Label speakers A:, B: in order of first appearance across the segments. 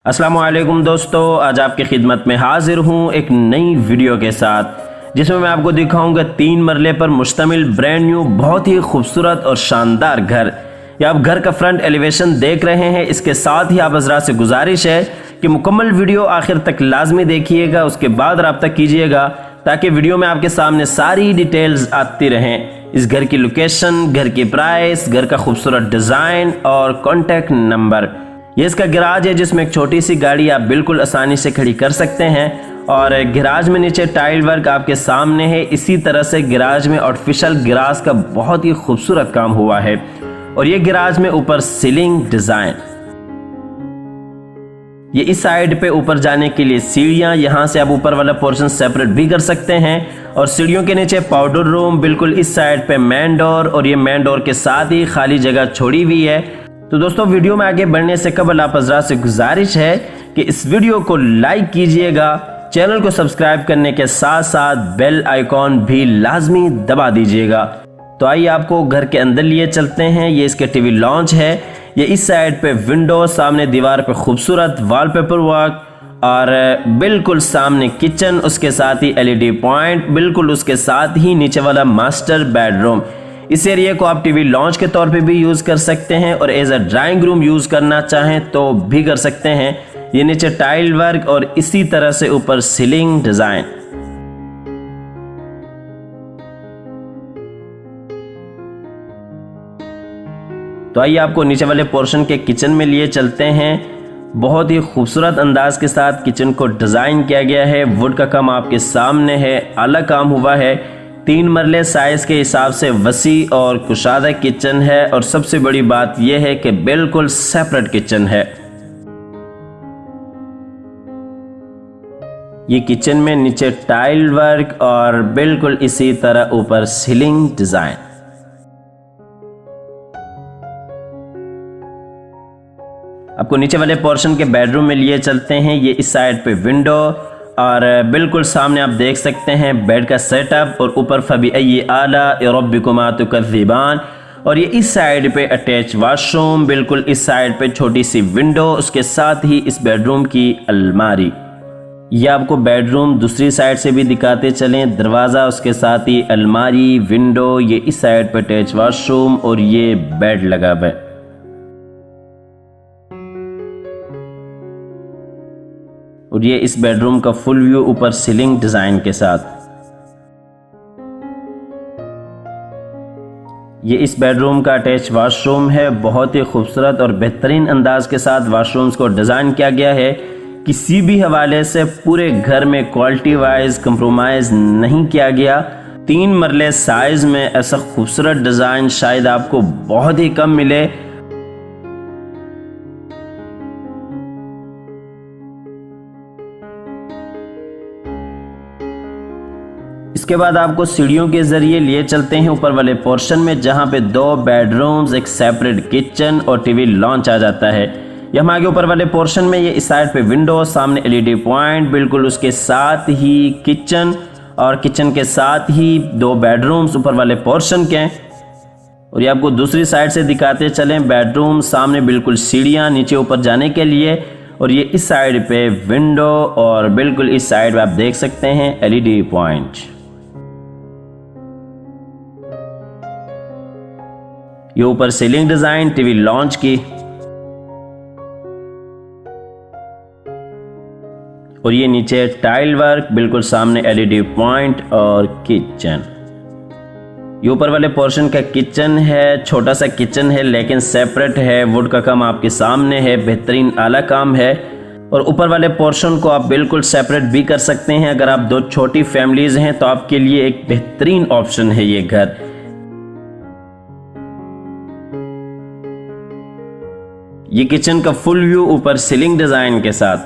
A: अस्सलामुअलैकुम दोस्तों, आज आपकी खिदमत में हाजिर हूँ एक नई वीडियो के साथ जिसमें मैं आपको दिखाऊंगा 3 मरले पर मुश्तमिल ब्रांड न्यू बहुत ही खूबसूरत और शानदार घर। ये आप घर का फ्रंट एलिवेशन देख रहे हैं। इसके साथ ही आप हज़रात से गुजारिश है कि मुकम्मल वीडियो आखिर तक लाजमी देखिएगा, उसके बाद रब्ता कीजिएगा ताकि वीडियो में आपके सामने सारी डिटेल्स आती रहें। इस घर की लोकेशन, घर की प्राइस, घर का खूबसूरत डिज़ाइन और कॉन्टैक्ट नंबर। ये इसका गैराज है जिसमें एक छोटी सी गाड़ी आप बिल्कुल आसानी से खड़ी कर सकते हैं और गैराज में नीचे टाइल वर्क आपके सामने है। इसी तरह से गैराज में आर्टिफिशियल ग्रास का बहुत ही खूबसूरत काम हुआ है और ये गैराज में ऊपर सीलिंग डिजाइन। ये इस साइड पे ऊपर जाने के लिए सीढ़ियां, यहां से आप ऊपर वाला पोर्शन सेपरेट भी कर सकते हैं और सीढ़ियों के नीचे पाउडर रूम, बिल्कुल इस साइड पे मेन डोर और ये मेन डोर के साथ ही खाली जगह छोड़ी हुई है। तो दोस्तों, वीडियो में आगे बढ़ने से कबल आप हज़रात से गुजारिश है कि इस वीडियो को लाइक कीजिएगा, चैनल को सब्सक्राइब करने के साथ साथ बेल आइकॉन भी लाजमी दबा दीजिएगा। तो आइए आपको घर के अंदर लिए चलते हैं। ये इसके टीवी लॉन्च है। ये इस साइड पे विंडो, सामने दीवार पे खूबसूरत वॉलपेपर वर्क और बिल्कुल सामने किचन, उसके साथ ही LED पॉइंट, बिल्कुल उसके साथ ही नीचे वाला मास्टर बेडरूम। इस एरिया को आप टीवी लॉन्च के तौर पे भी यूज़ कर सकते हैं और as a drawing room use करना चाहें तो भी कर सकते हैं। ये नीचे टाइल वर्क और इसी तरह से ऊपर सीलिंग डिज़ाइन। तो आइए आपको नीचे वाले पोर्शन के किचन में लिए चलते हैं। बहुत ही खूबसूरत अंदाज के साथ किचन को डिज़ाइन किया गया है। वुड का काम आपके सामने है, आला काम हुआ है। 3 मरले साइज के हिसाब से वसी और कुशादा किचन है और सबसे बड़ी बात यह है कि बिल्कुल सेपरेट किचन है। ये किचन में नीचे टाइल वर्क और बिल्कुल इसी तरह ऊपर सीलिंग डिजाइन। आपको नीचे वाले पोर्शन के बेडरूम में लिए चलते हैं। ये इस साइड पे विंडो और बिल्कुल सामने आप देख सकते हैं बेड का सेटअप और ऊपर फबी आला रब्बिकुमा तुकज़्ज़िबान। और ये इस साइड पे अटैच वॉशरूम, बिल्कुल इस साइड पे छोटी सी विंडो, उसके साथ ही इस बेडरूम की अलमारी। ये आपको बेडरूम दूसरी साइड से भी दिखाते चलें। दरवाज़ा, उसके साथ ही अलमारी, विंडो, ये इस साइड पे अटैच वॉशरूम और ये बेड लगा हुआ है। और ये इस बेडरूम का फुल व्यू ऊपर सीलिंग डिजाइन के साथ। ये इस बेडरूम का अटैच वॉशरूम है। बहुत ही खूबसूरत और बेहतरीन अंदाज के साथ वॉशरूम्स को डिज़ाइन किया गया है। किसी भी हवाले से पूरे घर में क्वालिटी वाइज कंप्रोमाइज़ नहीं किया गया। 3 मरले साइज में ऐसा खूबसूरत डिज़ाइन शायद आपको बहुत ही कम मिले। इसके बाद आपको सीढ़ियों के जरिए लिए चलते हैं ऊपर वाले पोर्शन में, जहां पे 2 बेडरूम्स, एक सेपरेट किचन और टीवी लॉन्च आ जाता है। यहाँ आगे ऊपर वाले पोर्शन में ये इस साइड पे विंडो, सामने LED पॉइंट, बिल्कुल उसके साथ ही किचन और किचन के साथ ही 2 बेडरूम्स ऊपर वाले पोर्शन के। और ये आपको दूसरी साइड से दिखाते चलें। बेडरूम, सामने बिल्कुल सीढ़ियाँ नीचे ऊपर जाने के लिए और ये इस साइड पे विंडो और बिल्कुल इस साइड पे आप देख सकते हैं LED पॉइंट। ये ऊपर सीलिंग डिजाइन टीवी लॉन्च की और ये नीचे टाइल वर्क, बिल्कुल सामने LED पॉइंट और किचन। ये ऊपर वाले पोर्शन का किचन है, छोटा सा किचन है लेकिन सेपरेट है। वुड का काम आपके सामने है, बेहतरीन आला काम है। और ऊपर वाले पोर्शन को आप बिल्कुल सेपरेट भी कर सकते हैं। अगर आप 2 छोटी फैमिलीज हैं तो आपके लिए एक बेहतरीन ऑप्शन है ये घर। ये किचन का फुल व्यू ऊपर सीलिंग डिजाइन के साथ।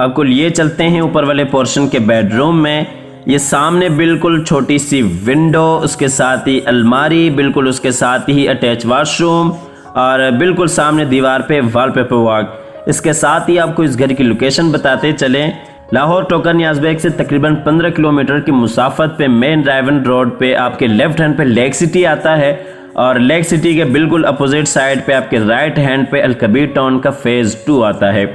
A: आपको लिए चलते हैं ऊपर वाले पोर्शन के बेडरूम में। ये सामने बिल्कुल छोटी सी विंडो, उसके साथ ही अलमारी, बिल्कुल उसके साथ ही अटैच वॉशरूम और बिल्कुल सामने दीवार पे वॉलपेपर वर्क। इसके साथ ही आपको इस घर की लोकेशन बताते चलें। लाहौर टोकन याजबेग से तकरीबन 15 किलोमीटर की मुसाफत पे मेन रायवन रोड पे आपके लेफ्ट हैंड पे लेक सिटी आता है और लेक सिटी के बिल्कुल अपोजिट साइड पे आपके राइट हैंड पे अल कबीर टाउन का फेज 2 आता है।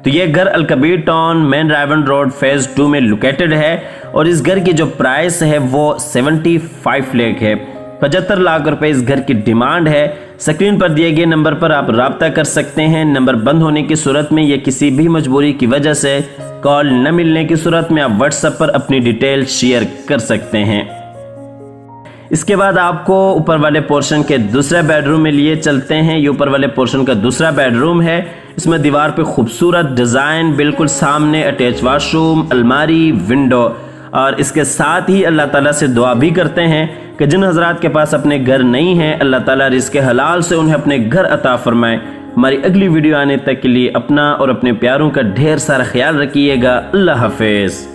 A: तो ये घर अल Kabir town main रायवन road phase 2 में लोकेटेड है और इस घर की जो प्राइस है वो 75 लाख है। 75 लाख रुपए इस घर की डिमांड है। स्क्रीन पर दिए गए नंबर पर आप राब्ता कर सकते हैं। नंबर बंद होने की सूरत में या किसी भी मजबूरी की वजह से कॉल न मिलने की सूरत में आप व्हाट्सएप पर अपनी डिटेल शेयर कर सकते हैं। इसके बाद आपको ऊपर वाले पोर्शन के दूसरे बेडरूम में लिए चलते हैं। ये ऊपर वाले पोर्शन का दूसरा बेडरूम है। इसमें दीवार पे खूबसूरत डिज़ाइन, बिल्कुल सामने अटैच वॉशरूम, अलमारी, विंडो और इसके साथ ही अल्लाह ताला से दुआ भी करते हैं कि जिन हजरात के पास अपने घर नहीं हैं अल्लाह ताला रिज़्क़ हलाल से उन्हें अपने घर अता फरमाए। हमारी अगली वीडियो आने तक के लिए अपना और अपने प्यारों का ढेर सारा ख्याल रखिएगा। अल्लाह हाफिज़।